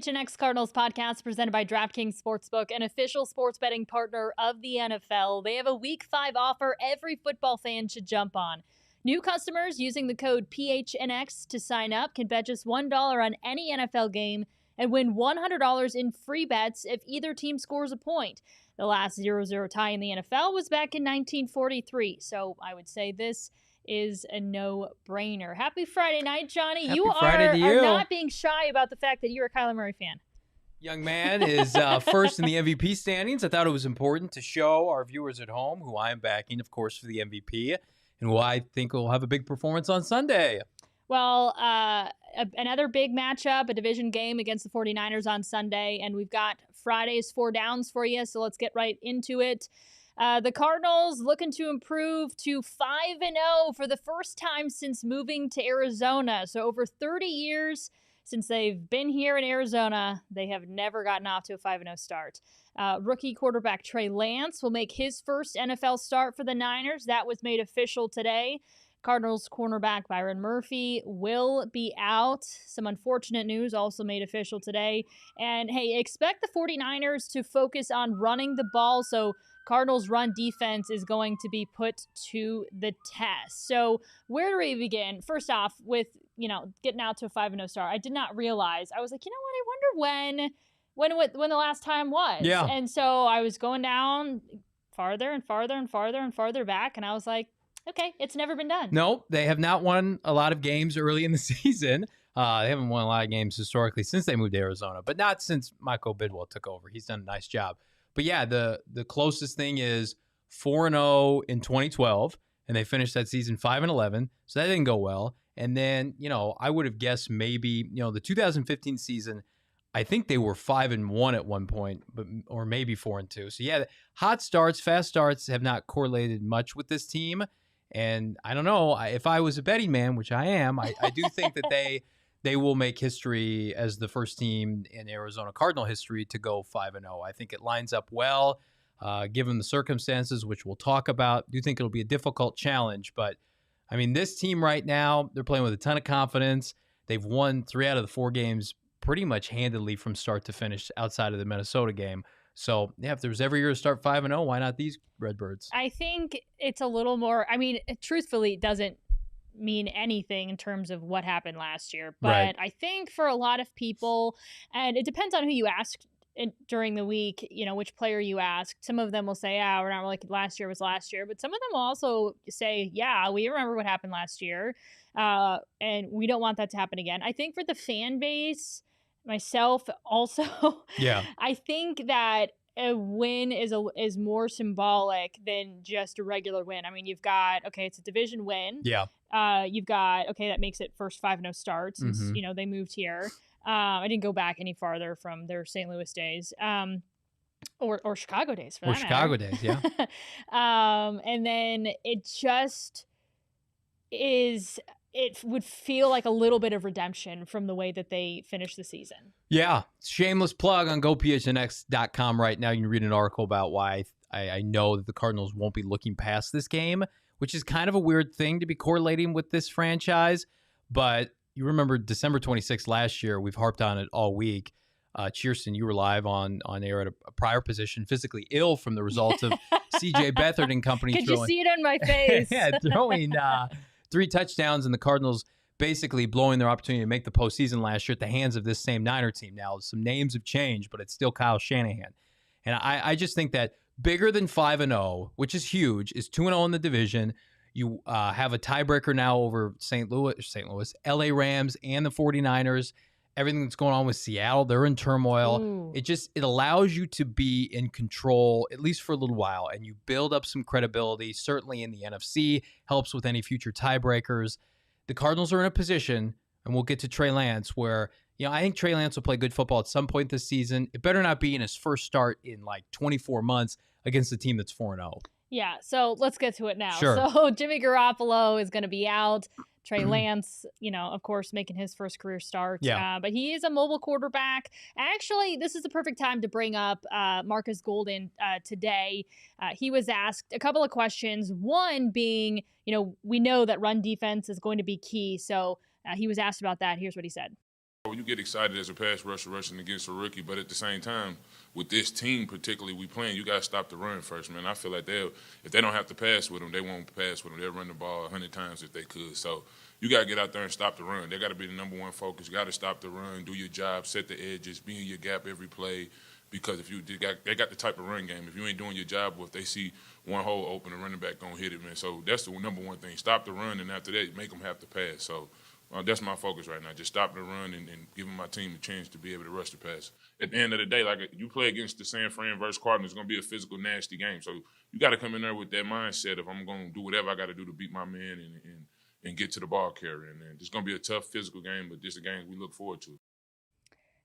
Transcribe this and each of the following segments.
PHNX Cardinals podcast presented by DraftKings Sportsbook, an official sports betting partner of the NFL. They have a Week 5 offer every football fan should jump on. New customers using the code PHNX to sign up can bet just $1 on any NFL game and win $100 in free bets if either team scores a point. The last 0-0 tie in the NFL was back in 1943, so I would say this is a no-brainer. Happy Friday night, Johnny. Happy You Friday are to you. not being shy about the fact that you're a Kyler Murray fan. Young man is first in the MVP standings. I thought it was important to show our viewers at home who I am backing, of course, for the MVP, and who I think will have a big performance on Sunday. Well, another big matchup, a division game against the 49ers on Sunday, and we've got Friday's 4 downs for you, so let's get right into it. The Cardinals looking to improve to 5-0 for the first time since moving to Arizona. So over 30 years since they've been here in Arizona, they have never gotten off to a 5-0 start. Rookie quarterback Trey Lance will make his first NFL start for the Niners. That was made official today. Cardinals cornerback Byron Murphy will be out. Some unfortunate news also made official today. And hey, expect the 49ers to focus on running the ball. So Cardinals run defense is going to be put to the test. So where do we begin? First off, with, getting out to a 5-0 start. I did not realize. I was like, you know what? I wonder when the last time was. Yeah. And so I was going down farther and farther and farther and farther back. And I was like, okay, it's never been done. No, they have not won a lot of games early in the season. They haven't won a lot of games historically since they moved to Arizona, but not since Michael Bidwell took over. He's done a nice job. But yeah, the closest thing is 4-0 in 2012, and they finished that season 5-11. So that didn't go well. And then, I would have guessed maybe, the 2015 season, I think they were 5-1 at one point, or maybe 4-2. So yeah, hot starts, fast starts have not correlated much with this team. And I don't know, if I was a betting man, which I am, I do think that they will make history as the first team in Arizona Cardinal history to go 5-0. I think it lines up well, given the circumstances, which we'll talk about. I do think it'll be a difficult challenge, but I mean, this team right now, they're playing with a ton of confidence. They've won 3 out of the 4 games pretty much handedly from start to finish outside of the Minnesota game. So, yeah, if there was every year to start 5-0, why not these Redbirds? I think it's a little more, truthfully, it doesn't mean anything in terms of what happened last year. But Right. I think for a lot of people, and it depends on who you ask during the week, which player you ask. Some of them will say, we're not really, last year was last year. But some of them will also say, yeah, we remember what happened last year. And we don't want that to happen again. I think for the fan base, myself also, Yeah. I think that a win is more symbolic than just a regular win. I mean, you've got, okay, it's a division win. Yeah. You've got, okay, that makes it first 5-0 start since, they moved here. I didn't go back any farther from their St. Louis days. Or Chicago days for that matter. Chicago days, yeah. And then it just is, it would feel like a little bit of redemption from the way that they finished the season. Yeah. Shameless plug on GoPHNX.com right now. You can read an article about why I know that the Cardinals won't be looking past this game, which is kind of a weird thing to be correlating with this franchise. But you remember December 26th last year, we've harped on it all week. Chierstin, you were live on air at a prior position, physically ill from the results of C.J. Beathard and company. Could you see it on my face? Yeah, throwing 3 touchdowns, and the Cardinals basically blowing their opportunity to make the postseason last year at the hands of this same Niner team. Now, some names have changed, but it's still Kyle Shanahan. And I just think that bigger than 5-0, which is huge, is 2-0 in the division. You have a tiebreaker now over St. Louis, LA Rams, and the 49ers. Everything that's going on with Seattle, they're in turmoil. Ooh. It allows you to be in control, at least for a little while, and you build up some credibility, certainly in the NFC, helps with any future tiebreakers. The Cardinals are in a position, and we'll get to Trey Lance, where, I think Trey Lance will play good football at some point this season. It better not be in his first start in like 24 months against a team that's 4-0. Yeah, so let's get to it now. Sure. So Jimmy Garoppolo is going to be out. Trey Lance, of course, making his first career start. Yeah. But he is a mobile quarterback. Actually, this is the perfect time to bring up Marcus Golden today. He was asked a couple of questions. One being, we know that run defense is going to be key. So he was asked about that. Here's what he said. Well, you get excited as a pass rusher rushing against a rookie, but at the same time, with this team particularly we playing, you got to stop the run first, man. I feel like if they don't have to pass with them, they won't pass with them. They'll run the ball 100 times if they could. So you got to get out there and stop the run. They got to be the number one focus. You got to stop the run, do your job, set the edges, be in your gap every play. Because if they got the type of run game. If you ain't doing your job, or if they see one hole open, the running back gonna hit it, man. So that's the number one thing. Stop the run, and after that, make them have to pass. So that's my focus right now. Just stop the run and giving my team a chance to be able to rush the pass. At the end of the day, like you play against the San Fran versus Cardinals, it's gonna be a physical, nasty game. So you got to come in there with that mindset of I'm gonna do whatever I got to do to beat my man and get to the ball carrier. And it's gonna be a tough physical game, but this is a game we look forward to.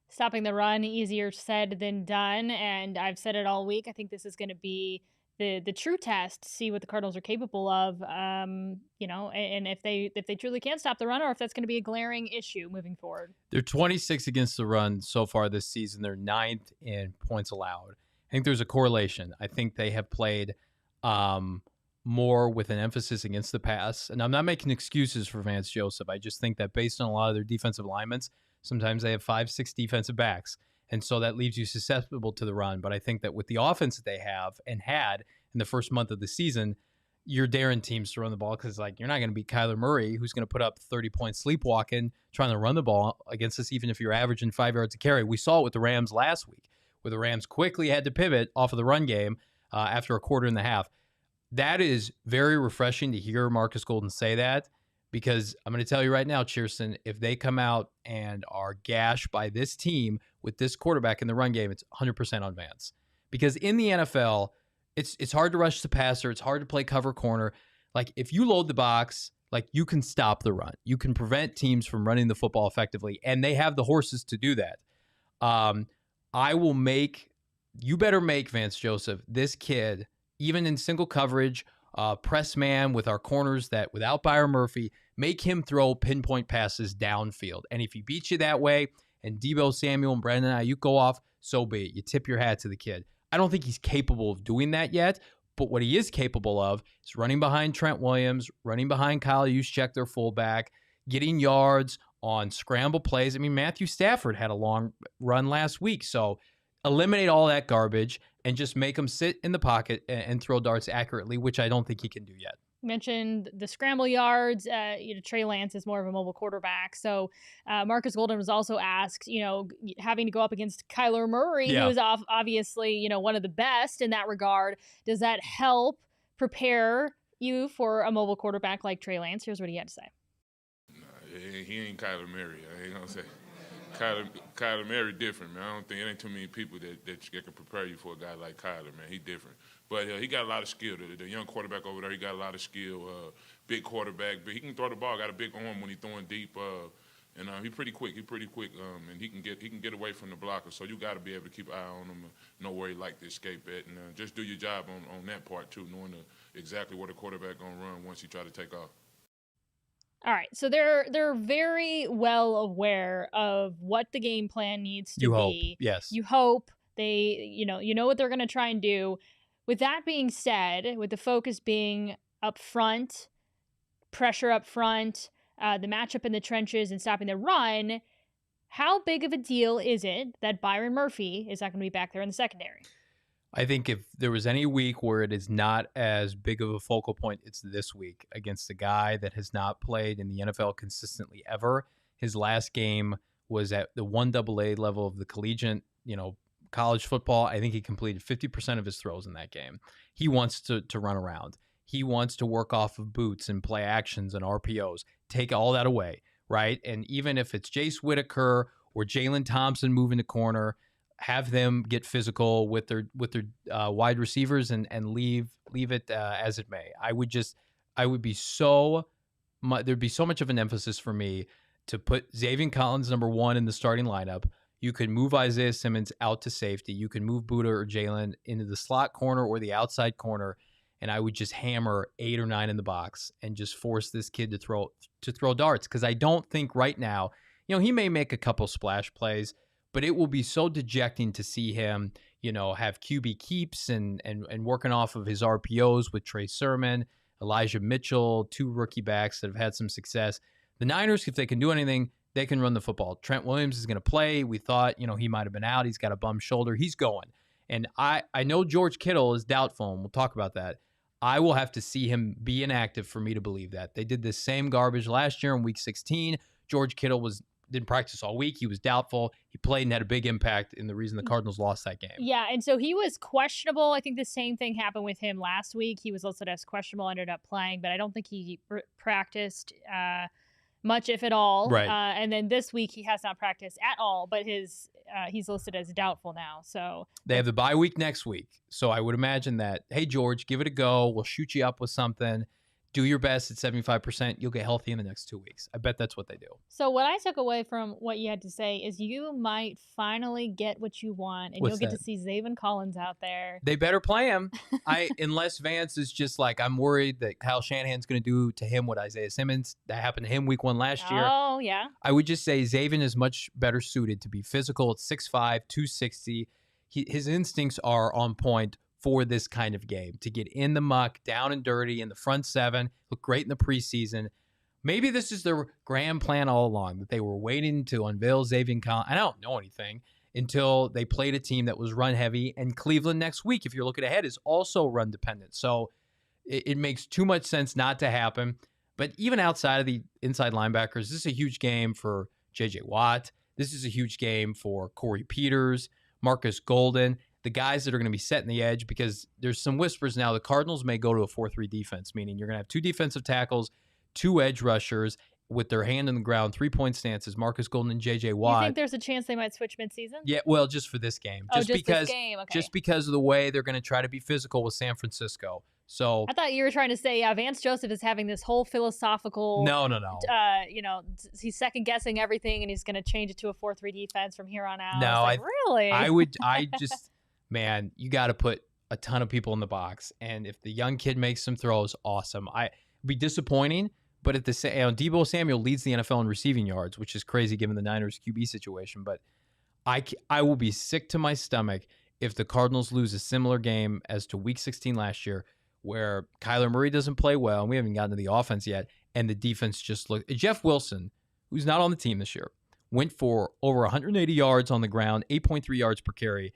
Stopping the run, easier said than done, and I've said it all week. I think this is going to be the true test to see what the Cardinals are capable of. And if they truly can't stop the run, or if that's going to be a glaring issue moving forward. They're 26 against the run so far this season. They're 9th in points allowed. I think there's a correlation. I think they have played more with an emphasis against the pass. And I'm not making excuses for Vance Joseph. I just think that based on a lot of their defensive alignments, sometimes they have 5-6 defensive backs. And so that leaves you susceptible to the run. But I think that with the offense that they have and had in the first month of the season, you're daring teams to run the ball because, you're not going to beat Kyler Murray, who's going to put up 30-point sleepwalking trying to run the ball against us, even if you're averaging 5 yards a carry. We saw it with the Rams last week, where the Rams quickly had to pivot off of the run game after a quarter and a half. That is very refreshing to hear Marcus Golden say that. Because I'm going to tell you right now, Chierstin, if they come out and are gashed by this team with this quarterback in the run game, it's 100% on Vance. Because in the NFL, it's hard to rush the passer. It's hard to play cover corner. If you load the box, you can stop the run. You can prevent teams from running the football effectively, and they have the horses to do that. You better make Vance Joseph, this kid, even in single coverage, press man with our corners that without Byron Murphy, make him throw pinpoint passes downfield. And if he beats you that way and Deebo Samuel and Brandon Ayuk go off, so be it. You tip your hat to the kid. I don't think he's capable of doing that yet, but what he is capable of is running behind Trent Williams, running behind Kyle Juszczyk, their fullback, getting yards on scramble plays. I mean, Matthew Stafford had a long run last week, so eliminate all that garbage and just make him sit in the pocket and throw darts accurately, which I don't think he can do yet. You mentioned the scramble yards. Trey Lance is more of a mobile quarterback. So Marcus Golden was also asked, having to go up against Kyler Murray, who is obviously, one of the best in that regard. Does that help prepare you for a mobile quarterback like Trey Lance? Here's what he had to say. Nah, he ain't Kyler Murray. I ain't going to say. Kyler Murray different, man. I don't think it ain't too many people that can prepare you for a guy like Kyler, man. He different. But he got a lot of skill. The young quarterback over there, he got a lot of skill. Big quarterback, but he can throw the ball. Got a big arm when he's throwing deep. And he's pretty quick. And he can get away from the blocker. So you got to be able to keep an eye on him and know where he like to escape at. And just do your job on that part, too, knowing exactly where the quarterback going to run once he try to take off. All right, so they're very well aware of what the game plan needs to be. Yes. You hope they, you know what they're going to try and do. With that being said, with the focus being up front, pressure up front, the matchup in the trenches and stopping the run, how big of a deal is it that Byron Murphy is not going to be back there in the secondary? I think if there was any week where it is not as big of a focal point, it's this week against a guy that has not played in the NFL consistently ever. His last game was at the 1AA level of the collegiate, college football. I think he completed 50% of his throws in that game. He wants to run around. He wants to work off of boots and play actions and RPOs. Take all that away, right? And even if it's Jace Whitaker or Jalen Thompson moving the corner, have them get physical with their wide receivers and leave it as it may. There'd be so much of an emphasis for me to put Zaven Collins number 1 in the starting lineup. You could move Isaiah Simmons out to safety. You can move Buddha or Jalen into the slot corner or the outside corner, and I would just hammer 8 or 9 in the box and just force this kid to throw darts. Because I don't think right now, he may make a couple splash plays, but it will be so dejecting to see him, have QB keeps and working off of his RPOs with Trey Sermon, Elijah Mitchell, 2 rookie backs that have had some success. The Niners, if they can do anything, they can run the football. Trent Williams is going to play. We thought, he might have been out. He's got a bum shoulder. He's going. And I know George Kittle is doubtful, and we'll talk about that. I will have to see him be inactive for me to believe that. They did this same garbage last year in Week 16. George Kittle didn't practice all week. He was doubtful. He played and had a big impact in the reason the Cardinals lost that game. Yeah, and so he was questionable. I think the same thing happened with him last week. He was listed as questionable, ended up playing, but I don't think he practiced much, if at all. Right. And then this week he has not practiced at all, but he's listed as doubtful now. So they have the bye week next week. So I would imagine that, hey, George, give it a go. We'll shoot you up with something. Do your best at 75%. You'll get healthy in the next 2 weeks. I bet that's what they do. So what I took away from what you had to say is you might finally get what you want, and you'll get to see Zaven Collins out there. They better play him. Unless Vance is just like, I'm worried that Kyle Shanahan's going to do to him what Isaiah Simmons, that happened to him week 1 last year. Oh, yeah. I would just say Zaven is much better suited to be physical at 6'5", 260. His instincts are on point for this kind of game, to get in the muck, down and dirty in the front seven, look great in the preseason. Maybe this is their grand plan all along, that they were waiting to unveil Zaven Collins. I don't know anything until they played a team that was run heavy, and Cleveland next week, if you're looking ahead, is also run dependent. So it makes too much sense not to happen. But even outside of the inside linebackers, this is a huge game for J.J. Watt. This is a huge game for Corey Peters, Marcus Golden, the guys that are going to be setting the edge, because there's some whispers now the Cardinals may go to a 4-3 defense, meaning you're going to have 2 defensive tackles, 2 edge rushers with their hand in the ground, 3-point stances, Marcus Golden and J.J. Watt. You think there's a chance they might switch midseason? Yeah, well, just for this game. Just this game, okay. Just because of the way they're going to try to be physical with San Francisco. So I thought you were trying to say, Vance Joseph is having this whole philosophical. No. He's second guessing everything, and he's going to change it to a 4-3 defense from here on out. No, really. Man, you got to put a ton of people in the box, and if the young kid makes some throws, awesome. It'd be disappointing, but at the same, Deebo Samuel leads the NFL in receiving yards, which is crazy given the Niners QB situation. But I will be sick to my stomach if the Cardinals lose a similar game as to Week 16 last year, where Kyler Murray doesn't play well, and we haven't gotten to the offense yet, and the defense just looked. Jeff Wilson, who's not on the team this year, went for over 180 yards on the ground, 8.3 yards per carry.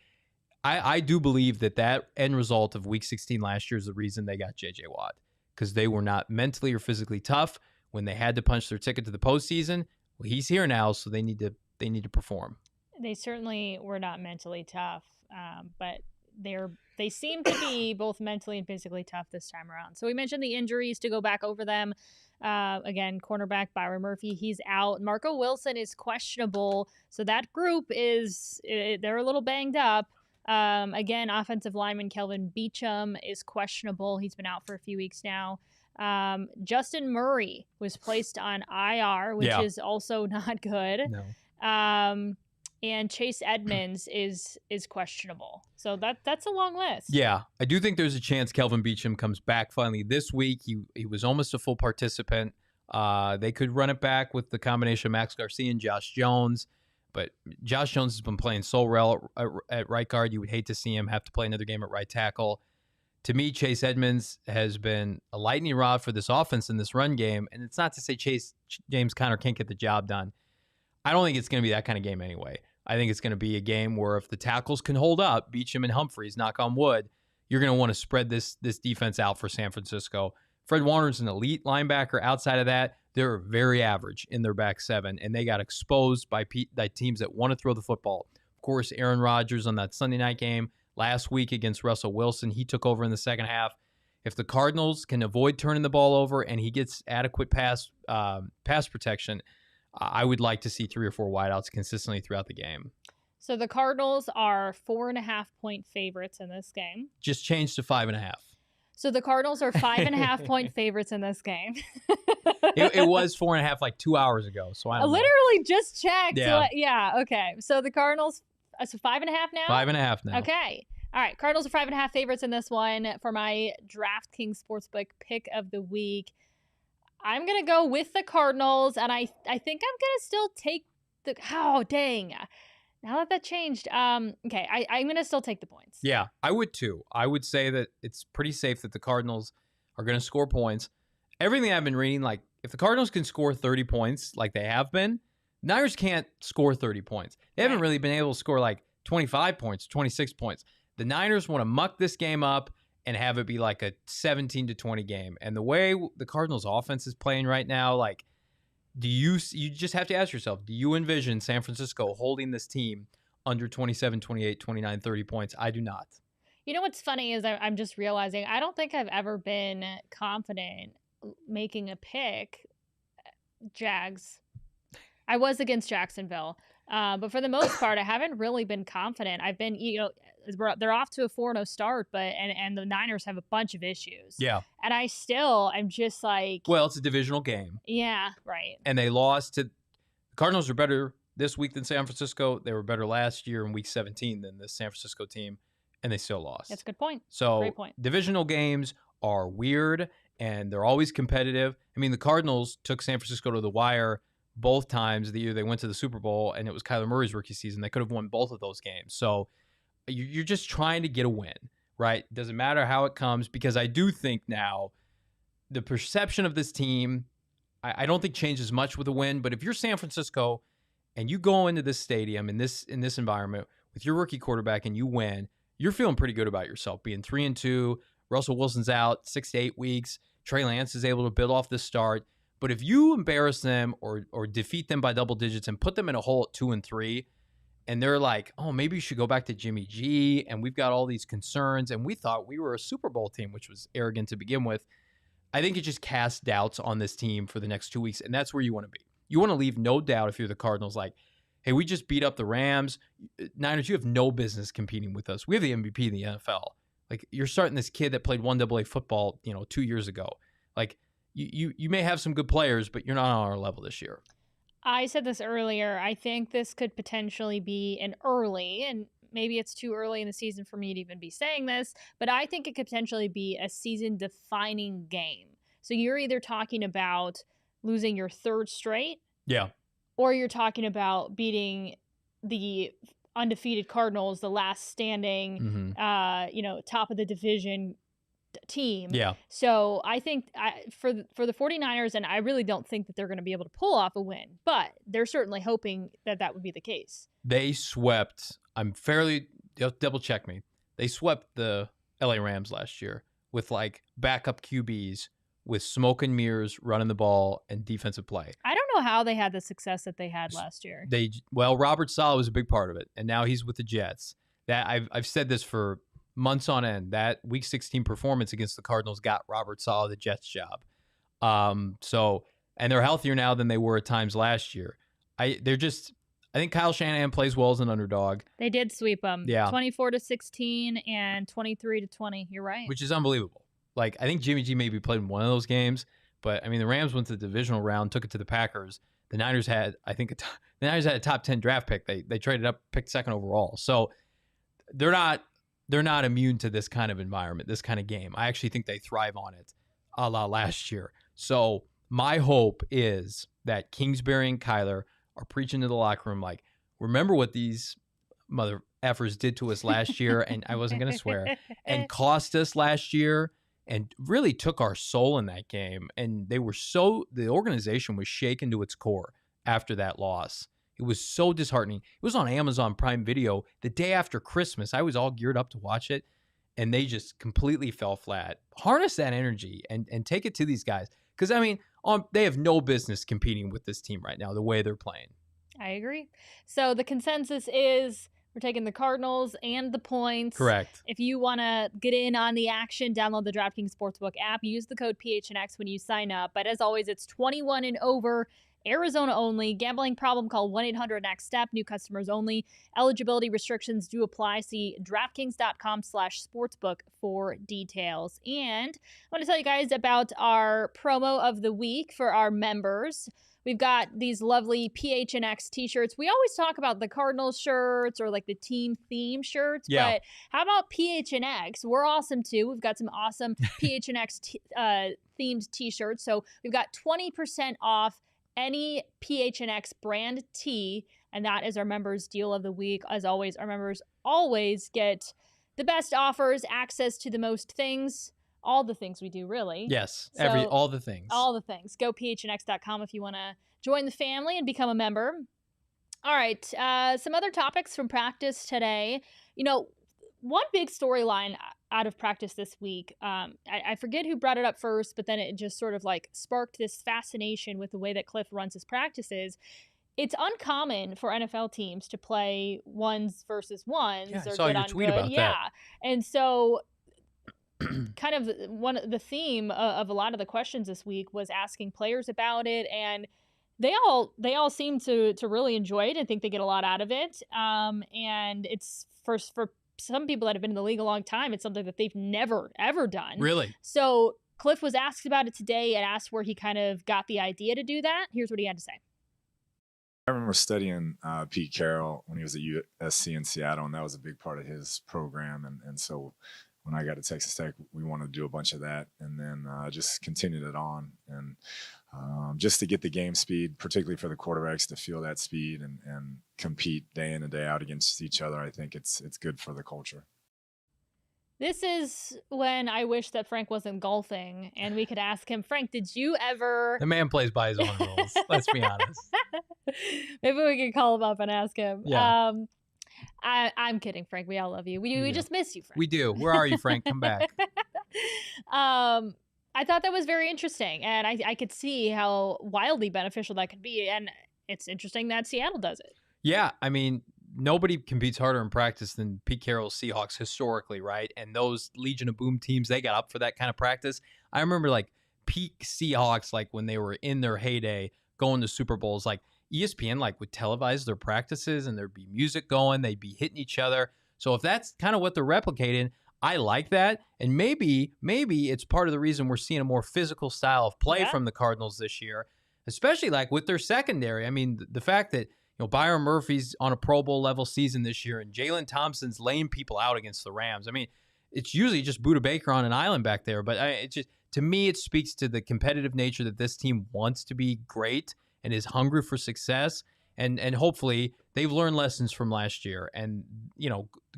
I do believe that end result of Week 16 last year is the reason they got J.J. Watt, because they were not mentally or physically tough when they had to punch their ticket to the postseason. Well, he's here now, so they need to perform. They certainly were not mentally tough, but they seem to be both mentally and physically tough this time around. So we mentioned the injuries to go back over them. Again, cornerback Byron Murphy, he's out. Marco Wilson is questionable. So that group they're a little banged up. Again, offensive lineman Kelvin Beachum is questionable. He's been out for a few weeks now. Justin Murray was placed on IR, which is also not good. No. And Chase Edmonds is questionable. So that's a long list. Yeah, I do think there's a chance Kelvin Beachum comes back finally this week. He was almost a full participant. They could run it back with the combination of Max Garcia and Josh Jones. But Josh Jones has been playing so well at right guard. You would hate to see him have to play another game at right tackle. To me, Chase Edmonds has been a lightning rod for this offense in this run game. And it's not to say James Conner can't get the job done. I don't think it's going to be that kind of game anyway. I think it's going to be a game where if the tackles can hold up, Beachum and Humphreys, knock on wood, you're going to want to spread this defense out for San Francisco. Fred Warner's an elite linebacker. Outside of that, they're very average in their back seven, and they got exposed by teams that want to throw the football. Of course, Aaron Rodgers on that Sunday night game last week against Russell Wilson, he took over in the second half. If the Cardinals can avoid turning the ball over and he gets adequate pass protection, I would like to see 3 or 4 wideouts consistently throughout the game. So the Cardinals are 4.5-point favorites in this game. Just changed to 5.5. So the Cardinals are 5.5-point favorites in this game. It was 4.5 like 2 hours ago. So I literally just checked. Yeah. So, okay. So the Cardinals, so 5.5 now? 5.5 now. Okay. All right. Cardinals are 5.5 favorites in this one for my DraftKings Sportsbook pick of the week. I'm going to go with the Cardinals, and I think I'm going to still take the – oh, dang. Now that changed. Okay, I'm going to still take the points. Yeah, I would too. I would say that it's pretty safe that the Cardinals are going to score points. Everything I've been reading, like if the Cardinals can score 30 points like they have been, Niners can't score 30 points. They haven't really been able to score like 25 points, 26 points. The Niners want to muck this game up and have it be like a 17-20 game. And the way the Cardinals offense is playing right now, like, you just have to ask yourself, do you envision San Francisco holding this team under 27, 28, 29, 30 points? I do not. You know what's funny is I'm just realizing I don't think I've ever been confident making a pick. Jags. I was against Jacksonville. But for the most part, I haven't really been confident. I've been, they're off to a 4-0 start, and the Niners have a bunch of issues. Yeah. And I'm just like. Well, it's a divisional game. Yeah, right. And they lost to, the Cardinals are better this week than San Francisco. They were better last year in week 17 than this San Francisco team, and they still lost. That's a good point. So great point. Divisional games are weird, and they're always competitive. I mean, the Cardinals took San Francisco to the wire both times the year they went to the Super Bowl, and it was Kyler Murray's rookie season. They could have won both of those games. So you're just trying to get a win, right? Doesn't matter how it comes, because I do think now the perception of this team, I don't think changes much with a win. But if you're San Francisco and you go into this stadium in this environment with your rookie quarterback and you win, you're feeling pretty good about yourself, being 3-2. Russell Wilson's out 6 to 8 weeks. Trey Lance is able to build off this start. But if you embarrass them or defeat them by double digits and put them in a hole at 2-3, and they're like, oh, maybe you should go back to Jimmy G, and we've got all these concerns, and we thought we were a Super Bowl team, which was arrogant to begin with, I think it just casts doubts on this team for the next 2 weeks, and that's where you want to be. You want to leave no doubt if you're the Cardinals, like, hey, we just beat up the Rams. Niners, you have no business competing with us. We have the MVP in the NFL. Like, you're starting this kid that played 1AA football, 2 years ago. Like, you may have some good players, but you're not on our level this year. I said this earlier. I think this could potentially be an early, and maybe it's too early in the season for me to even be saying this, but I think it could potentially be a season-defining game. So you're either talking about losing your third straight, yeah, or you're talking about beating the undefeated Cardinals, the last standing, top of the division team. Yeah. So I think for the 49ers, and I really don't think that they're going to be able to pull off a win, but they're certainly hoping that would be the case. They swept, double check me, they swept the LA Rams last year with like backup QBs with smoke and mirrors running the ball and defensive play. I don't know how they had the success that they had last year. Robert Saleh was a big part of it, and now he's with the Jets. That I've said this for months on end. That Week 16 performance against the Cardinals got Robert Saleh the Jets job. And they're healthier now than they were at times last year. I think Kyle Shanahan plays well as an underdog. They did sweep them. Yeah. 24-16 and 23-20. You're right. Which is unbelievable. Like, I think Jimmy G maybe played in one of those games, but I mean, the Rams went to the divisional round, took it to the Packers. The Niners had, a top 10 draft pick. They traded up, picked second overall. So they're not immune to this kind of environment, this kind of game. I actually think they thrive on it, a la last year. So my hope is that Kingsbury and Kyler are preaching to the locker room like, remember what these mother effers did to us last year, and I wasn't going to swear, and cost us last year, and really took our soul in that game. And the organization was shaken to its core after that loss. It was so disheartening. It was on Amazon Prime Video the day after Christmas. I was all geared up to watch it, and they just completely fell flat. Harness that energy and take it to these guys. Because, I mean, they have no business competing with this team right now, the way they're playing. I agree. So the consensus is we're taking the Cardinals and the points. Correct. If you want to get in on the action, download the DraftKings Sportsbook app. Use the code PHNX when you sign up. But as always, it's 21 and over. Arizona only. Gambling problem, call 1-800-NEXT-STEP. New customers only. Eligibility restrictions do apply. See DraftKings.com/sportsbook for details. And I want to tell you guys about our promo of the week for our members. We've got these lovely PHNX t-shirts. We always talk about the Cardinals shirts or like the team theme shirts, but how about PHNX? We're awesome too. We've got some awesome PHNX themed t-shirts. So we've got 20% off any PHNX brand tee, and that is our members' deal of the week. As always, our members always get the best offers, access to the most things, all the things we do, really. Yes, So, all the things. All the things. Go PHNX.com if you want to join the family and become a member. All right. Some other topics from practice today. One big storyline out of practice this week. I forget who brought it up first, but then it just sort of like sparked this fascination with the way that Cliff runs his practices. It's uncommon for NFL teams to play ones versus ones Yeah, I or saw good your on tweet good. about that. Yeah. And so kind of the theme of a lot of the questions this week was asking players about it, and they all seem to really enjoy it and think they get a lot out of it. And it's for some people that have been in the league a long time, it's something that they've never ever done. Really? So Cliff was asked about it today and asked where he kind of got the idea to do that. Here's what he had to say. I remember studying Pete Carroll when he was at USC in Seattle, and that was a big part of his program. And so when I got to Texas Tech, we wanted to do a bunch of that, and then just continued it on. And just to get the game speed, particularly for the quarterbacks to feel that speed and compete day in and day out against each other, I think it's good for the culture. This is when I wish that Frank wasn't golfing and we could ask him, Frank, did you ever... The man plays by his own rules. Let's be honest. Maybe we could call him up and ask him. Yeah. I'm kidding, Frank. We all love you. We just miss you, Frank. We do. Where are you, Frank? Come back. I thought that was very interesting, and I could see how wildly beneficial that could be, and it's interesting that Seattle does it. Yeah, I mean, nobody competes harder in practice than Pete Carroll's Seahawks historically, right? And those Legion of Boom teams, they got up for that kind of practice. I remember like peak Seahawks, like when they were in their heyday, going to Super Bowls, like ESPN like would televise their practices and there'd be music going, they'd be hitting each other. So if that's kind of what they're replicating, I like that. And maybe it's part of the reason we're seeing a more physical style of play from the Cardinals this year, especially like with their secondary. I mean, the fact that Byron Murphy's on a Pro Bowl level season this year, and Jalen Thompson's laying people out against the Rams. I mean, it's usually just Budda Baker on an island back there, but it just, to me, it speaks to the competitive nature that this team wants to be great and is hungry for success. And hopefully they've learned lessons from last year. And,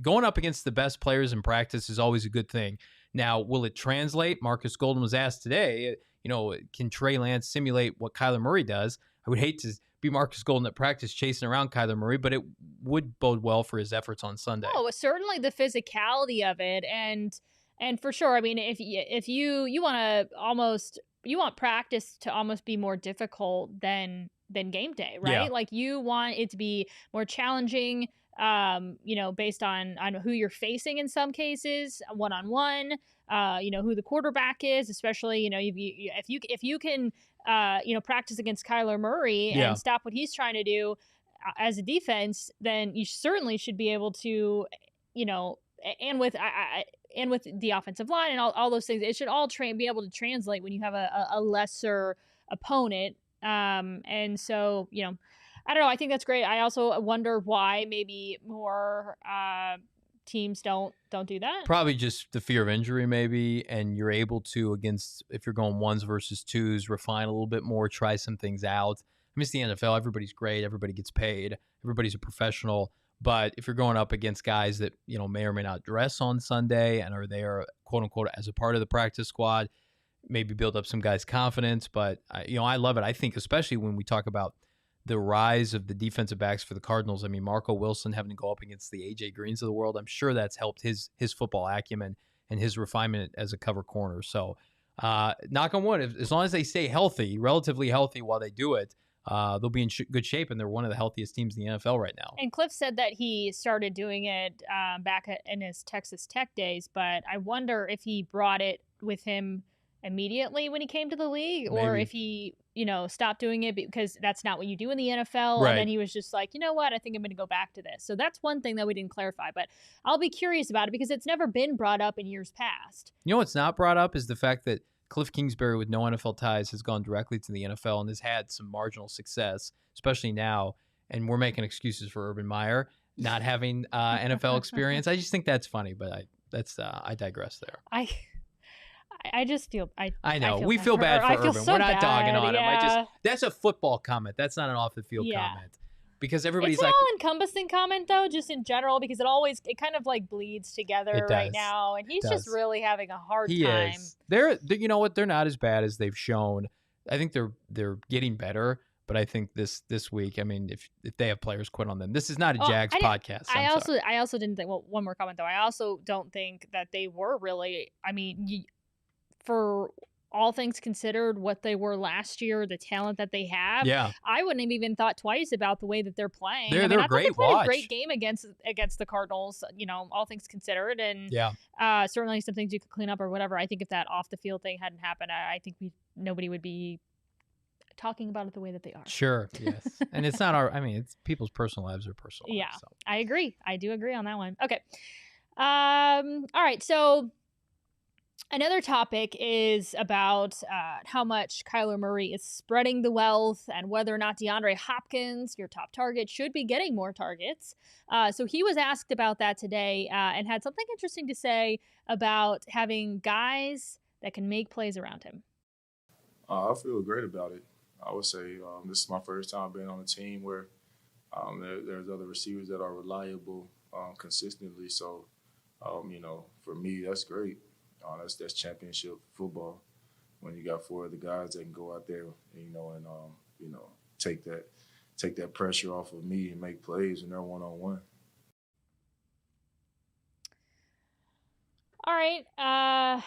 going up against the best players in practice is always a good thing. Now, will it translate? Marcus Golden was asked today, can Trey Lance simulate what Kyler Murray does? I would hate to be Marcus Golden at practice chasing around Kyler Murray, but it would bode well for his efforts on Sunday. Oh, certainly the physicality of it, and for sure. I mean, if you want practice to almost be more difficult than game day, right? Yeah. Like you want it to be more challenging, based on who you're facing in some cases, one-on-one, who the quarterback is, especially, if you can, practice against Kyler Murray and stop what he's trying to do as a defense, then you certainly should be able to, and with the offensive line and all those things, it should all be able to translate when you have a lesser opponent. And so, I don't know. I think that's great. I also wonder why maybe more teams don't do that. Probably just the fear of injury, maybe, and you're able to, if you're going ones versus twos, refine a little bit more, try some things out. I mean, it's the NFL. Everybody's great. Everybody gets paid. Everybody's a professional. But if you're going up against guys that, may or may not dress on Sunday and are there, quote unquote, as a part of the practice squad, maybe build up some guys' confidence. But, I love it. I think especially when we talk about the rise of the defensive backs for the Cardinals. I mean, Marco Wilson having to go up against the A.J. Greens of the world, I'm sure that's helped his football acumen and his refinement as a cover corner. So, knock on wood, as long as they stay healthy, relatively healthy while they do it, they'll be in good shape, and they're one of the healthiest teams in the NFL right now. And Cliff said that he started doing it back in his Texas Tech days, but I wonder if he brought it with him immediately when he came to the league, or if he, stopped doing it because that's not what you do in the NFL. Right. And then he was just like, you know what, I think I'm going to go back to this. So that's one thing that we didn't clarify, but I'll be curious about it because it's never been brought up in years past. What's not brought up is the fact that Cliff Kingsbury, with no NFL ties, has gone directly to the NFL and has had some marginal success, especially now. And we're making excuses for Urban Meyer not having NFL experience. I just think that's funny, but I digress there. I just feel I know feel we feel bad for Urban. So we're not bad, dogging on yeah. him. That's a football comment. That's not an off the field comment. Because everybody's it's like, an all-encompassing comment though, just in general, because it kind of like bleeds together right now, and he's just really having a hard time. They're you know what? They're not as bad as they've shown. I think they're getting better, But I think this week, I mean, if they have players quit on them, this is not a Oh, Jags podcast. I also didn't think. Well, one more comment though. I also don't think that they were really. I mean, for all things considered, what they were last year, the talent that they have, Yeah, I wouldn't have even thought twice about the way that they're playing. They're I mean, I thought great they played watch. a great game against the Cardinals. All things considered, and certainly some things you could clean up or whatever. I think if that off the field thing hadn't happened, I think nobody would be talking about it the way that they are. Sure, yes. And it's not it's people's personal lives are personal lives. So. I agree. I do agree on that one. Okay. All right. So another topic is about how much Kyler Murray is spreading the wealth and whether or not DeAndre Hopkins, your top target, should be getting more targets. So he was asked about that today and had something interesting to say about having guys that can make plays around him. I feel great about it. I would say this is my first time being on a team where there's other receivers that are reliable consistently. So, for me, that's great. That's championship football when you got 4 other guys that can go out there, and take that pressure off of me and make plays when they're one-on-one. All right.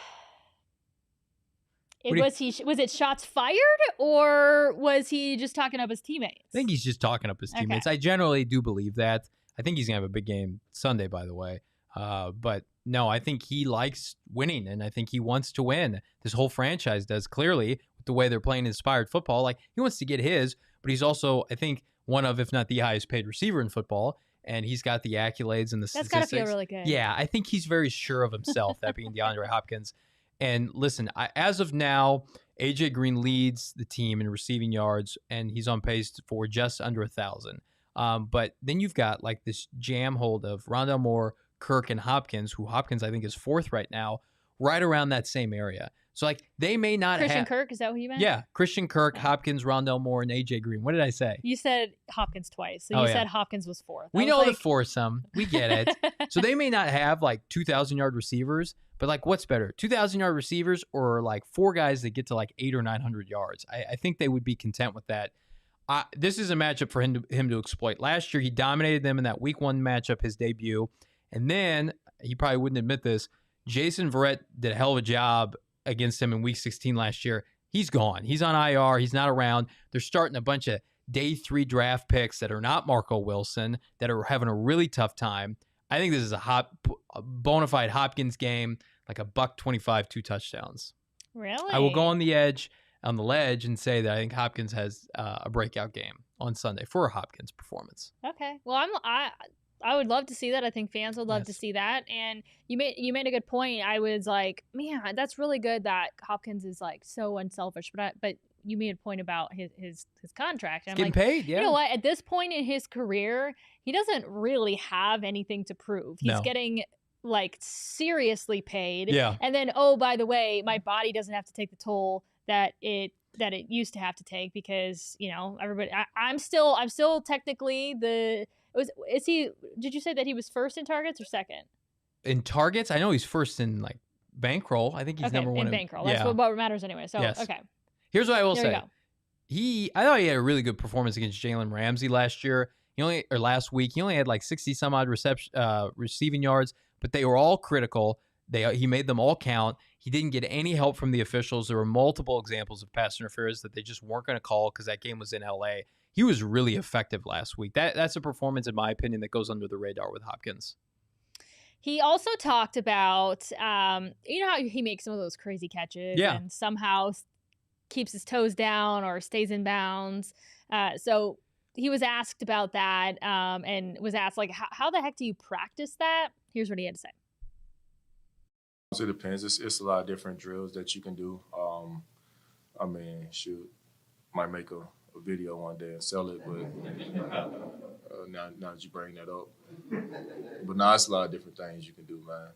Was it shots fired, or was he just talking up his teammates? I think he's just talking up his teammates. I generally do believe that. I think he's going to have a big game Sunday, by the way. But no, I think he likes winning, and I think he wants to win. This whole franchise does, clearly, with the way they're playing inspired football. Like, he wants to get his, but he's also, I think, one of, if not the highest paid receiver in football, and he's got the accolades and the statistics. That's got to feel really good. Yeah, I think he's very sure of himself, that being DeAndre Hopkins. And listen, as of now, AJ Green leads the team in receiving yards, and he's on pace for just under 1,000. But then you've got like this jam hold of Rondale Moore, Kirk, and Hopkins, who Hopkins I think is 4th right now, right around that same area. So like they may not Christian have Kirk, is that what you meant? Yeah, Christian Kirk, Hopkins, Rondale Moore, and AJ Green. What did I say? You said Hopkins twice, so you said Hopkins was 4th. We know the foursome. We get it. So they may not have like 2,000-yard receivers, but like what's better, 2,000-yard receivers or like 4 guys that get to like 800 or 900 yards? I think they would be content with that. This is a matchup for him to exploit. Last year, he dominated them in that Week 1 matchup, his debut. And then, he probably wouldn't admit this, Jason Verrett did a hell of a job against him in Week 16 last year. He's gone. He's on IR. He's not around. They're starting a bunch of day 3 draft picks that are not Marco Wilson, that are having a really tough time. I think this is a bona fide Hopkins game, like a $125, 2 touchdowns. Really? I will go on the ledge and say that I think Hopkins has a breakout game on Sunday for a Hopkins performance. Okay. Well, I would love to see that. I think fans would love to see that. And you made a good point. I was like, man, that's really good that Hopkins is like so unselfish. But you made a point about his contract. He's getting paid, yeah. You know what? At this point in his career, he doesn't really have anything to prove. He's getting like seriously paid. Yeah. And then, oh, by the way, my body doesn't have to take the toll that it used to have to take because, everybody I'm still technically did you say that he was 1st in targets or 2nd? In targets? I know he's 1st in like bankroll. I think he's number 1 in bankroll. That's what matters anyway. So okay. Here's what I will say. I thought he had a really good performance against Jalen Ramsey last week. He only had like 60 some odd receiving yards, but they were all critical. He made them all count. He didn't get any help from the officials. There were multiple examples of pass interference that they just weren't going to call because that game was in LA. He was really effective last week. That's a performance, in my opinion, that goes under the radar with Hopkins. He also talked about, how he makes some of those crazy catches and somehow keeps his toes down or stays in bounds. So he was asked about that and was asked, like, how the heck do you practice that? Here's what he had to say. It depends. It's a lot of different drills that you can do. Might make a video one day and sell it, but now that you bring that up. But no, it's a lot of different things you can do, man.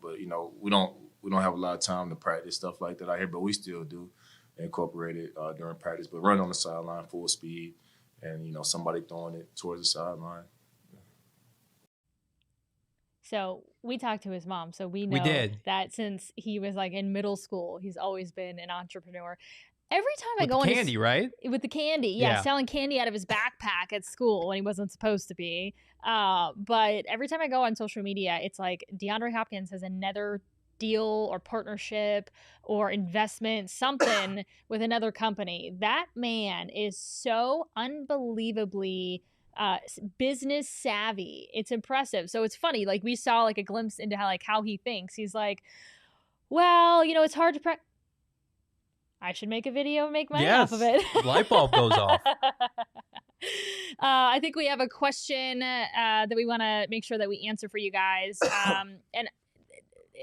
But we don't have a lot of time to practice stuff like that out here, but we still do incorporate it during practice. But run on the sideline full speed, and somebody throwing it towards the sideline. So we talked to his mom, so we know that since he was like in middle school, he's always been an entrepreneur. Every time I With go the into candy, right? with the candy, Yeah. selling candy out of his backpack at school when he wasn't supposed to be. But every time I go on social media, it's like DeAndre Hopkins has another deal or partnership or investment, something with another company. That man is so unbelievably business savvy. It's impressive. So it's funny. Like we saw like a glimpse into how he thinks. He's like, well, it's hard to I should make a video and make money off of it. Light bulb goes off. I think we have a question that we want to make sure that we answer for you guys.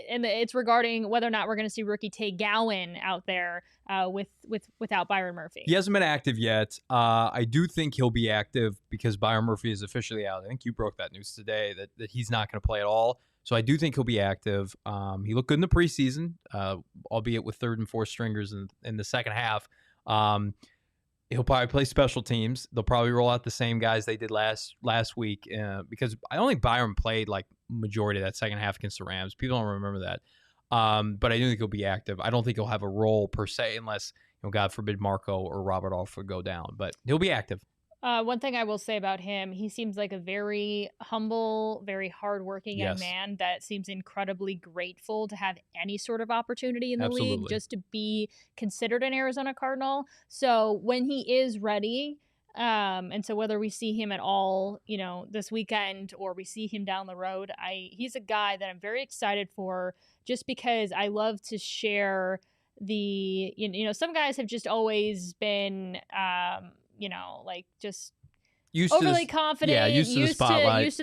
And it's regarding whether or not we're going to see rookie Tay Gowan out there without Byron Murphy. He hasn't been active yet. I do think he'll be active because Byron Murphy is officially out. I think you broke that news today that he's not going to play at all. So I do think he'll be active. He looked good in the preseason, albeit with third and fourth stringers in the second half. He'll probably play special teams. They'll probably roll out the same guys they did last week because I don't think Byron played like majority of that second half against the Rams. People don't remember that. But I do think he'll be active. I don't think he'll have a role per se unless, God forbid, Marco or Robert Alford go down. But he'll be active. One thing I will say about him, he seems like a very humble, very hardworking young man that seems incredibly grateful to have any sort of opportunity in the league, just to be considered an Arizona Cardinal. So when he is ready, and so whether we see him at all, this weekend or we see him down the road, he's a guy that I'm very excited for just because I love to share some guys have just always been, just used overly confident, used to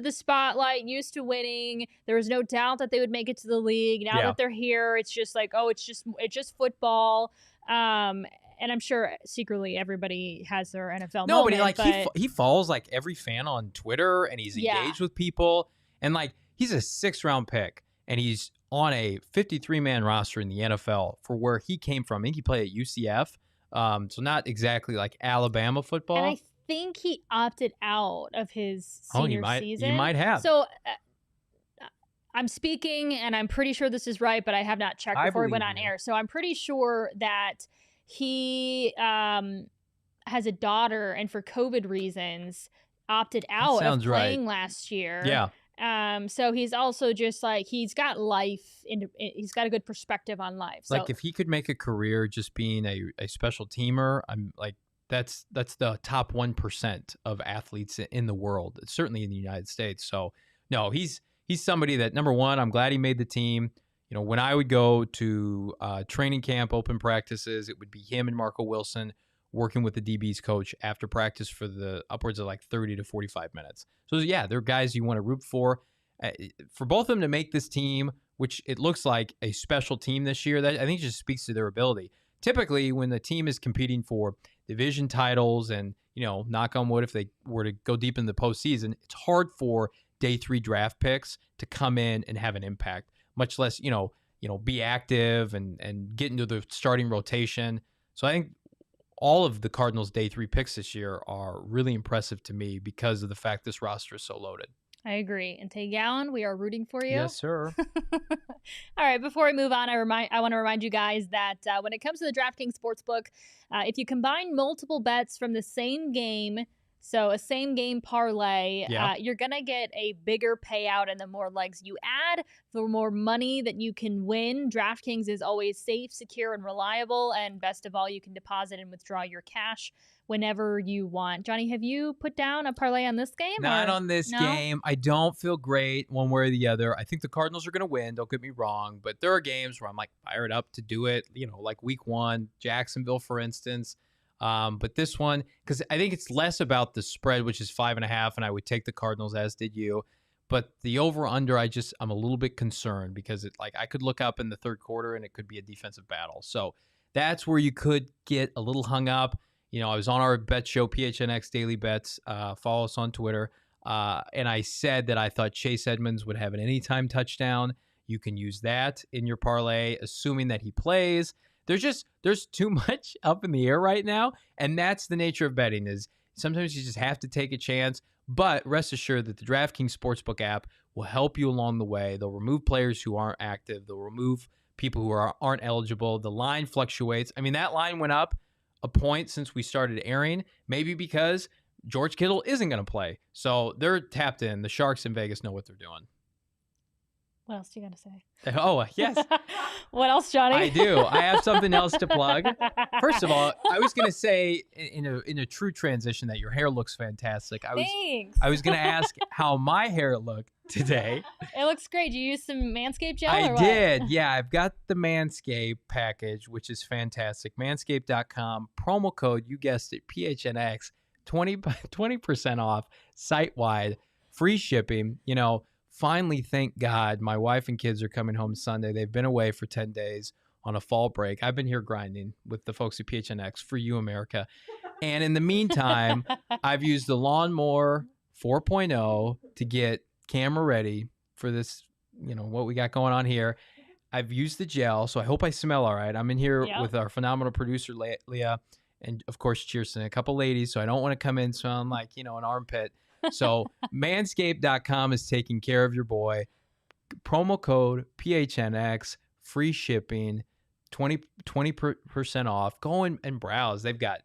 the spotlight, used to winning. There was no doubt that they would make it to the league. Now that they're here, it's just like, it's just football. And I'm sure secretly everybody has their NFL moment. But he follows like every fan on Twitter and he's engaged with people. And like he's a 6th round pick and he's on a 53-man roster in the NFL for where he came from. I think he played at UCF. So not exactly like Alabama football. And I think he opted out of his senior season. He might have. So I'm speaking, and I'm pretty sure this is right, but I have not checked before we went on air. So I'm pretty sure that he has a daughter, and for COVID reasons, opted out of playing last year. Yeah. So he's also just like he's got he's got a good perspective on life. So, like if he could make a career just being a special teamer, I'm like that's the top 1% of athletes in the world, certainly in the United States. So no, he's somebody that, number one, I'm glad he made the team. When I would go to training camp, open practices, it would be him and Marco Wilson working with the DB's coach after practice for the upwards of like 30 to 45 minutes. So yeah, they're guys you want to root for. For both of them to make this team, which it looks like a special team this year, that I think just speaks to their ability. Typically, when the team is competing for division titles and, knock on wood, if they were to go deep in the postseason, it's hard for day 3 draft picks to come in and have an impact, much less, be active and get into the starting rotation. So I think all of the Cardinals' day 3 picks this year are really impressive to me because of the fact this roster is so loaded. I agree. And Tay Gowan, we are rooting for you. Yes, sir. All right, before we move on, I want to remind you guys that when it comes to the DraftKings Sportsbook, if you combine multiple bets from the same game, so a same game parlay, you're going to get a bigger payout, and the more legs you add, the more money that you can win. DraftKings is always safe, secure, and reliable, and best of all, you can deposit and withdraw your cash whenever you want. Johnny, have you put down a parlay on this game? Not on this game. I don't feel great one way or the other. I think the Cardinals are going to win. Don't get me wrong. But there are games where I'm like fired up to do it, like week 1, Jacksonville, for instance. But this one, because I think it's less about the spread, which is 5.5, and I would take the Cardinals, as did you. But the over/under, I'm a little bit concerned because I could look up in the third quarter and it could be a defensive battle. So that's where you could get a little hung up. I was on our bet show, PHNX Daily Bets. Follow us on Twitter. And I said that I thought Chase Edmonds would have an anytime touchdown. You can use that in your parlay, assuming that he plays. There's too much up in the air right now. And that's the nature of betting, is sometimes you just have to take a chance. But rest assured that the DraftKings Sportsbook app will help you along the way. They'll remove players who aren't active. They'll remove people who aren't eligible. The line fluctuates. I mean, that line went up a point since we started airing, maybe because George Kittle isn't going to play. So they're tapped in. The Sharks in Vegas know what they're doing. What else do you got to say? Oh, yes. What else, Johnny? I do. I have something else to plug. First of all, I was going to say in a true transition that your hair looks fantastic. Thanks. I was going to ask how my hair looked today. It looks great. You used some Manscaped gel or I what? did. Yeah, I've got the Manscaped package, which is fantastic. Manscaped.com. Promo code, you guessed it, PHNX. 20% off site-wide. Free shipping. You know, finally, thank God, my wife and kids are coming home Sunday. They've been away for 10 days on a fall break. I've been here grinding with the folks at PHNX for you, America. And in the meantime, I've used the Lawnmower 4.0 to get camera ready for this, you know, what we got going on here. I've used the gel, so I hope I smell all right. I'm in here with our phenomenal producer, Leah, and, of course, Chierstin, a couple ladies, so I don't want to come in smelling like, you know, an armpit. So manscaped.com is taking care of your boy. Promo code PHNX, free shipping, 20% off. Go and browse. They've got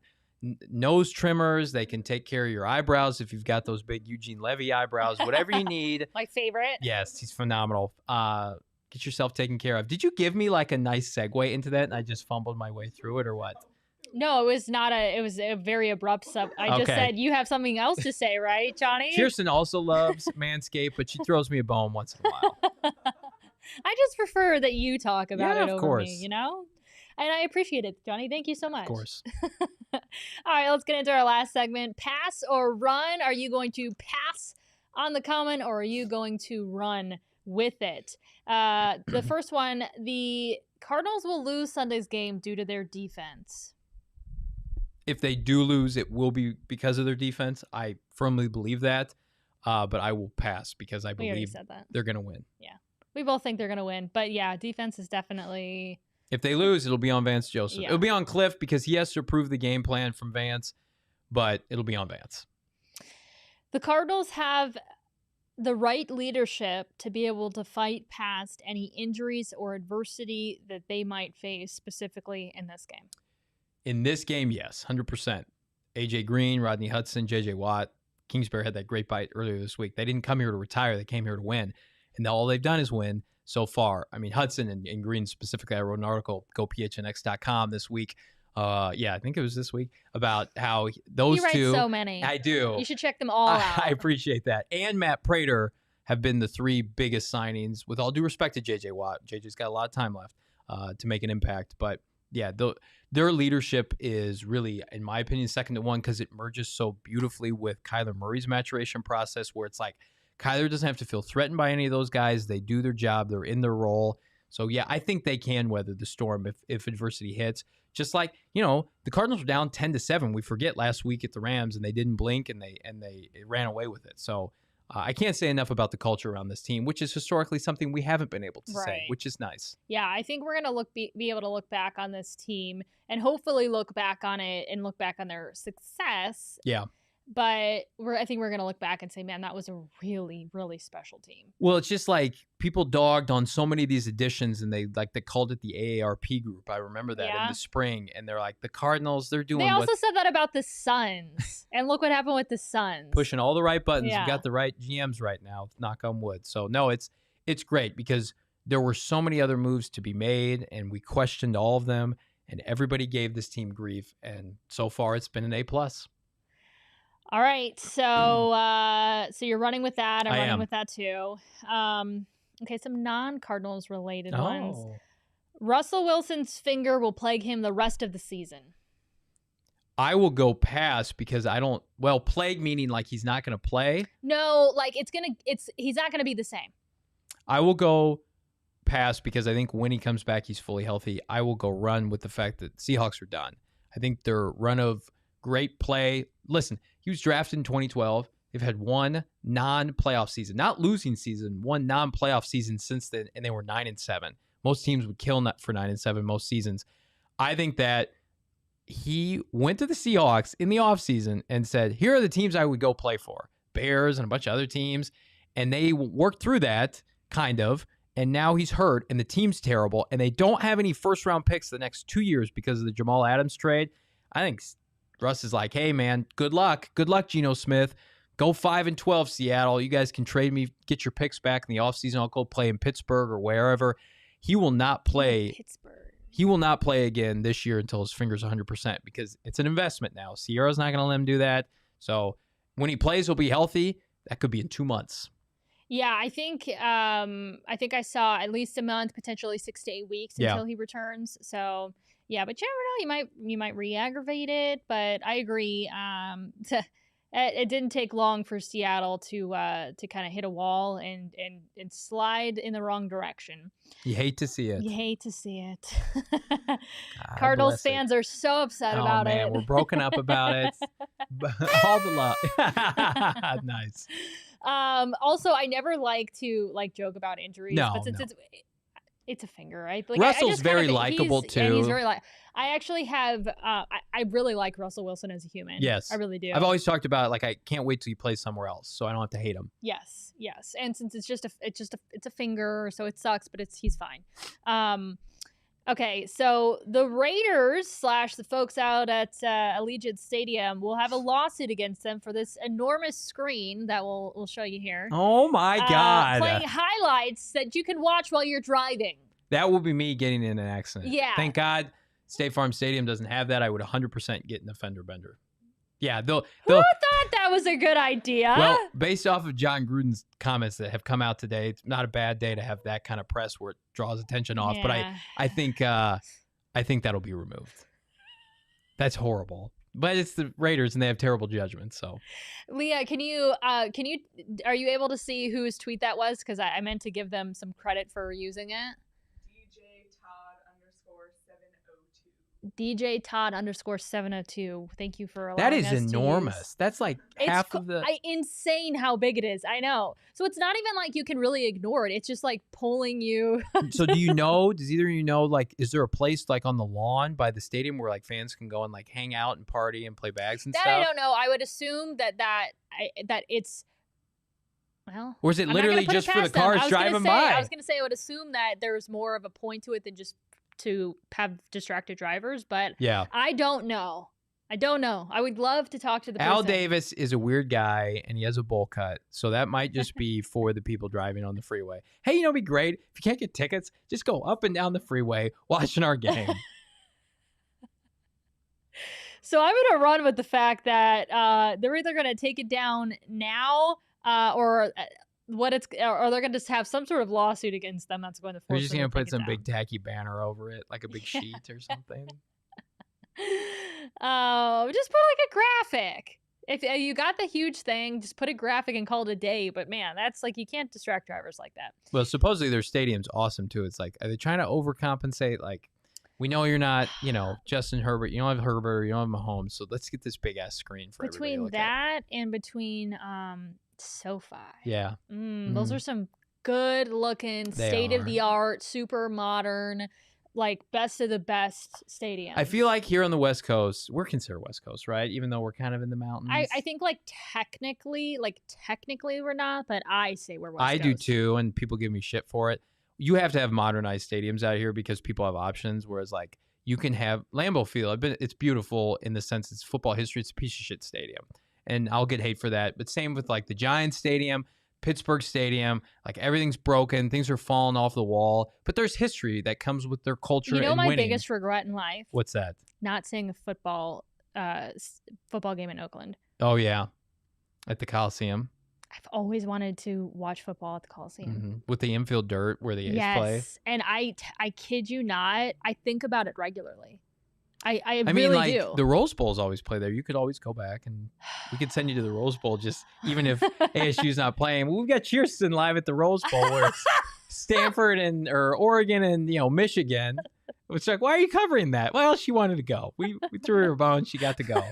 nose trimmers. They can take care of your eyebrows if you've got those big Eugene Levy eyebrows, whatever you need. My favorite. Yes, he's phenomenal. Get yourself taken care of. Did you give me like a nice segue into that and I just fumbled my way through it or what? No, it was not it was a very abrupt sub. I just said you have something else to say, right, Johnny? Chierstin also loves Manscaped, but she throws me a bone once in a while. I just prefer that you talk about it over me, you know? And I appreciate it, Johnny. Thank you so much. Of course. All right, let's get into our last segment. Pass or run? Are you going to pass on the comment or are you going to run with it? The first one, the Cardinals will lose Sunday's game due to their defense. If they do lose, it will be because of their defense. I firmly believe that, but I will pass because I believe they're going to win. Yeah, we both think they're going to win. But, yeah, defense is definitely... If they lose, it'll be on Vance Joseph. Yeah. It'll be on Cliff because he has to approve the game plan from Vance, but it'll be on Vance. The Cardinals have the right leadership to be able to fight past any injuries or adversity that they might face specifically in this game. In this game, yes, 100%. A.J. Green, Rodney Hudson, J.J. Watt, Kingsbury had that great bite earlier this week. They didn't come here to retire. They came here to win. And all they've done is win so far. I mean, Hudson and Green specifically, I wrote an article, gophnx.com this week. I think it was this week, about how those two. You write so many. I do. You should check them all out. I appreciate that. And Matt Prater have been the three biggest signings, with all due respect to J.J. Watt. J.J.'s got a lot of time left to make an impact. But, yeah, their leadership is really, in my opinion, second to one because it merges so beautifully with Kyler Murray's maturation process where it's like Kyler doesn't have to feel threatened by any of those guys. They do their job. They're in their role. So, yeah, I think they can weather the storm if adversity hits. Just like, you know, the Cardinals were down 10-7. We forget last week at the Rams, and they didn't blink, and they ran away with it. So I can't say enough about the culture around this team, which is historically something we haven't been able to say, which is nice. Yeah, I think we're going to be able to look back on this team and hopefully look back on it and look back on their success. Yeah. But I think we're going to look back and say, man, that was a really, really special team. Well, it's just like people dogged on so many of these additions, and they called it the AARP group. I remember that in the spring, and they're like, the Cardinals, they're doing. They also said that about the Suns, and look what happened with the Suns. Pushing all the right buttons. Yeah. We got the right GMs right now. Knock on wood. So no, it's great because there were so many other moves to be made, and we questioned all of them, and everybody gave this team grief, and so far it's been an A+. All right, so you're running with that. I'm running with that too. Okay, some non-Cardinals related ones. Russell Wilson's finger will plague him the rest of the season. I will go pass because I don't. Well, plague meaning like he's not going to play. No, like he's not going to be the same. I will go pass because I think when he comes back, he's fully healthy. I will go run with the fact that Seahawks are done. I think their run of great play. Listen, he was drafted in 2012. They've had one non-playoff season, not losing season, one non-playoff season since then, and they were 9-7. Most teams would kill for 9-7 most seasons. I think that he went to the Seahawks in the offseason and said, here are the teams I would go play for. Bears and a bunch of other teams. And they worked through that, kind of. And now he's hurt, and the team's terrible, and they don't have any first-round picks the next 2 years because of the Jamal Adams trade. I think Russ is like, hey, man, good luck. Good luck, Geno Smith. Go 5-12, Seattle. You guys can trade me, get your picks back in the offseason. I'll go play in Pittsburgh or wherever. He will not play. Pittsburgh. He will not play again this year until his finger's 100% because it's an investment now. Sierra's not going to let him do that. So when he plays, he'll be healthy. That could be in 2 months. Yeah, I think I saw at least a month, potentially 6 to 8 weeks until he returns. So yeah, but you never know. You might re-aggravate it. But I agree. It didn't take long for Seattle to kind of hit a wall and slide in the wrong direction. You hate to see it. You hate to see it. Cardinals fans are so upset about it. We're broken up about it. All the love. Nice. Also, I never like to joke about injuries, but since it's a finger, right? Like, Russell's very likable too. And he's very I actually have I really like Russell Wilson as a human. Yes, I really do. I've always talked about I can't wait till he plays somewhere else, so I don't have to hate him. Yes. And since it's a finger, so it sucks, but he's fine. Okay, so the Raiders / the folks out at Allegiant Stadium will have a lawsuit against them for this enormous screen that we'll show you here. Oh my God! Playing highlights that you can watch while you're driving. That will be me getting in an accident. Yeah. Thank God State Farm Stadium doesn't have that. I would 100% get in a fender bender. Yeah, Who thought that was a good idea? Well, based off of John Gruden's comments that have come out today, it's not a bad day to have that kind of press where it draws attention off. Yeah. But I think that'll be removed. That's horrible. But it's the Raiders and they have terrible judgment. So, Leah, are you able to see whose tweet that was? Because I meant to give them some credit for using it. DJ Todd _702. Thank you for allowing that is us enormous. To use. That's like half of the. Insane how big it is. I know. So it's not even like you can really ignore it. It's just like pulling you. So do you know? Does either of you know? Is there a place on the lawn by the stadium where fans can go and hang out and party and play bags and stuff? I don't know. I would assume that it's. Well, or is it literally just for the cars driving by? I was going to say I would assume that there's more of a point to it than just to have distracted drivers, but yeah, I don't know. I would love to talk to the person. Al Davis is a weird guy and he has a bowl cut, so that might just be for the people driving on the freeway. Hey, it'd be great if you can't get tickets, just go up and down the freeway watching our game. So I'm gonna run with the fact that they're either gonna take it down now or they're going to just have some sort of lawsuit against them that's going to force them. They're just going to put some down. big tacky banner over it, like a big sheet or something. Just put a graphic. If you got the huge thing, just put a graphic and call it a day. But man, that's you can't distract drivers like that. Well, supposedly their stadium's awesome too. It's are they trying to overcompensate? We know you're not, Justin Herbert. You don't have Herbert. You don't have Mahomes. So let's get this big ass screen for everybody to look that and between SoFi. Yeah. Those are some good looking, state of the art, super modern, best of the best stadiums. I feel like here on the West Coast, we're considered West Coast, right? Even though we're kind of in the mountains. I think technically we're not, but I say we're West Coast. I do too, and people give me shit for it. You have to have modernized stadiums out here because people have options, whereas you can have Lambeau Field. It's beautiful in the sense it's football history. It's a piece of shit stadium. And I'll get hate for that. But same with the Giants Stadium, Pittsburgh Stadium. Everything's broken. Things are falling off the wall. But there's history that comes with their culture and winning. My biggest regret in life? What's that? Not seeing a football game in Oakland. Oh, yeah. At the Coliseum. I've always wanted to watch football at the Coliseum. Mm-hmm. With the infield dirt where the A's play. Yes. And I kid you not, I think about it regularly. I mean, really do. The Rose Bowls always play there. You could always go back and we could send you to the Rose Bowl even if ASU's not playing. We've got Chierstin live at the Rose Bowl where it's Stanford or Oregon and Michigan. It's why are you covering that? Well, she wanted to go. We threw her a bone. She got to go.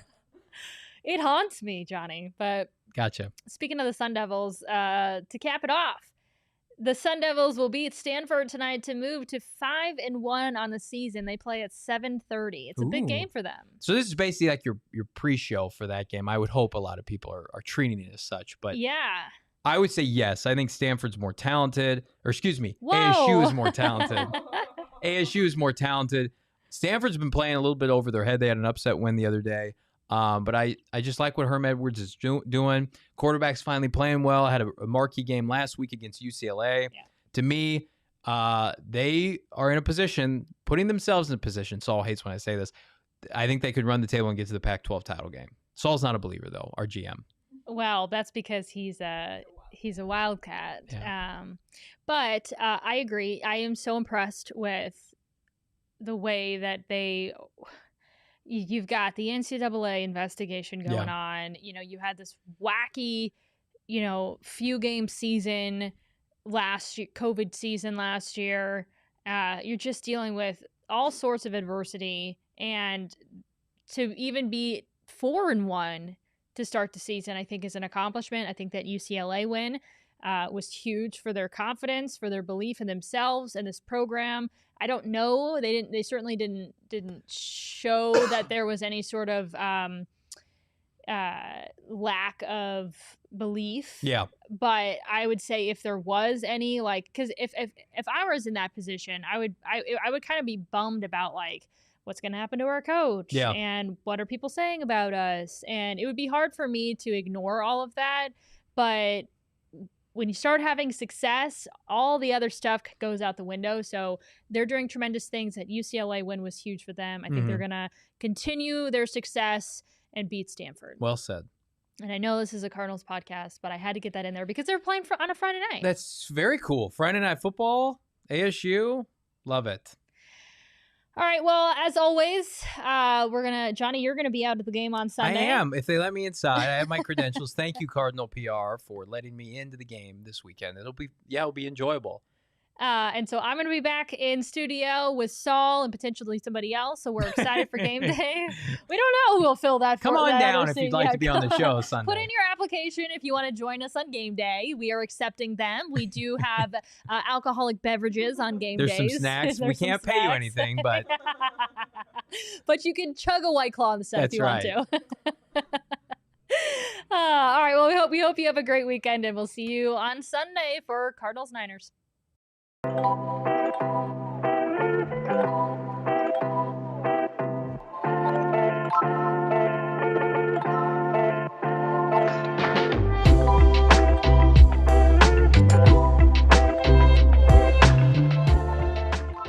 It haunts me, Johnny. But gotcha. Speaking of the Sun Devils, to cap it off, the Sun Devils will beat Stanford tonight to move to 5-1 on the season. They play at 7:30. It's a big game for them. So this is basically your pre-show for that game. I would hope a lot of people are treating it as such. But yeah, I would say yes. I think Stanford's more talented. Or excuse me, Whoa. ASU is more talented. ASU is more talented. Stanford's been playing a little bit over their head. They had an upset win the other day. But I just like what Herm Edwards is doing. Quarterback's finally playing well. I had a marquee game last week against UCLA. Yeah. To me, they are in a position, putting themselves in a position. Saul hates when I say this. I think they could run the table and get to the Pac-12 title game. Saul's not a believer, though, our GM. Well, that's because he's a wildcat. Yeah. But I agree. I am so impressed with the way that you've got the NCAA investigation going on. You know, you had this wacky, few game season last year, COVID season last year. You're just dealing with all sorts of adversity, and to even be 4-1 to start the season, I think is an accomplishment. I think that UCLA win was huge for their confidence, for their belief in themselves and this program. I don't know. They certainly didn't show that there was any sort of lack of belief. Yeah. But I would say if there was any, because if I was in that position, I would kind of be bummed about what's going to happen to our coach and what are people saying about us, and it would be hard for me to ignore all of that. But when you start having success, all the other stuff goes out the window. So they're doing tremendous things. That UCLA win was huge for them. I think they're going to continue their success and beat Stanford. Well said. And I know this is a Cardinals podcast, but I had to get that in there because they're playing on a Friday night. That's very cool. Friday night football, ASU, love it. All right. Well, as always, Johnny, you're gonna be out at the game on Sunday. I am. If they let me inside, I have my credentials. Thank you, Cardinal PR, for letting me into the game this weekend. It'll be enjoyable. And so I'm going to be back in studio with Saul and potentially somebody else. So we're excited for game day. We don't know who will fill that. Come on down if you'd like to be on the show Sunday. Put in your application if you want to join us on game day. We are accepting them. We do have alcoholic beverages on game days. There's some snacks. We can't pay you anything, but but you can chug a White Claw instead That's if you right. want to. All right. Well, we hope you have a great weekend, and we'll see you on Sunday for Cardinals Niners.